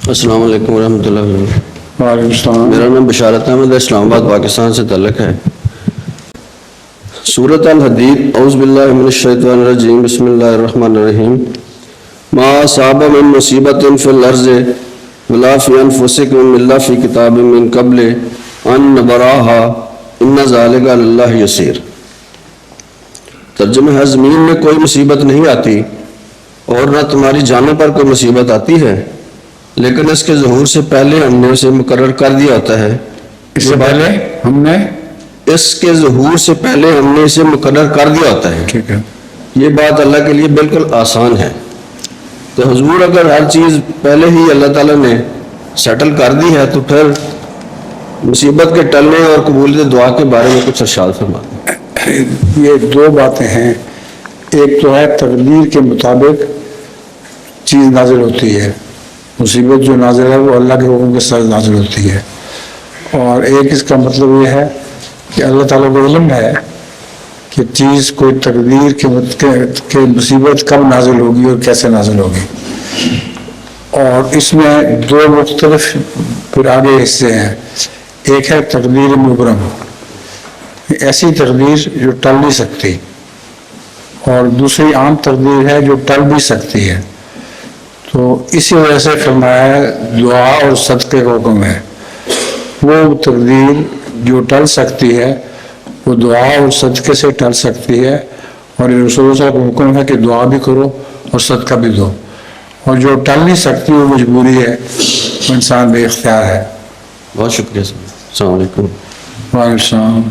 السلام علیکم ورحمۃ اللہ وبرکاتہ۔ وعلیکم السلام۔ میرا نام بشارت احمد ہے، اسلام آباد پاکستان سے تعلق ہے۔ سورۃ الحدید، اعوذ باللہ من الشیطان الرجیم، بسم اللہ الرحمن الرحیم۔ ما اصاب من مصیبت فی الارض ولا فی انفسکم الا فی کتاب من قبل ان نبرأها ان ذلک علی اللہ یسیر۔ ترجمہ ہے، زمین میں کوئی مصیبت نہیں آتی اور نہ تمہاری جانوں پر کوئی مصیبت آتی ہے، لیکن اس کے ظہور سے پہلے ہم نے اسے مقرر کر دیا ہوتا ہے۔ اس سے پہلے اس کے ظہور سے پہلے ہم نے اسے مقرر کر دیا ہوتا ہے۔ ٹھیک ہے، یہ بات اللہ کے لیے بالکل آسان ہے۔ تو حضور اگر ہر چیز پہلے ہی اللہ تعالیٰ نے سیٹل کر دی ہے تو پھر مصیبت کے ٹلنے اور قبولیت دعا کے بارے میں کچھ ارشاد فرمائیں۔ یہ دو باتیں ہیں۔ ایک تو ہے تقدیر کے مطابق چیز نازل ہوتی ہے، مصیبت جو نازل ہے وہ اللہ کے حکم کے ساتھ نازل ہوتی ہے، اور ایک اس کا مطلب یہ ہے کہ اللہ تعالیٰ کو علم ہے کہ چیز کوئی تقدیر کے مصیبت کب نازل ہوگی اور کیسے نازل ہوگی۔ اور اس میں دو مختلف پھر آگے حصے ہیں۔ ایک ہے تقدیر مبرم، ایسی تقدیر جو ٹل نہیں سکتی، اور دوسری عام تقدیر ہے جو ٹل بھی سکتی ہے۔ تو اسی وجہ سے فرمایا ہے دعا اور صدقے کا حکم ہے۔ وہ تقدیر جو ٹل سکتی ہے وہ دعا اور صدقے سے ٹل سکتی ہے، اور رسول اللہ صلی اللہ علیہ وسلم کا حکم ہے کہ دعا بھی کرو اور صدقہ بھی دو۔ اور جو ٹل نہیں سکتی وہ مجبوری ہے، وہ انسان بے اختیار ہے۔ بہت شکریہ سر، السلام علیکم۔ وعلیکم السلام۔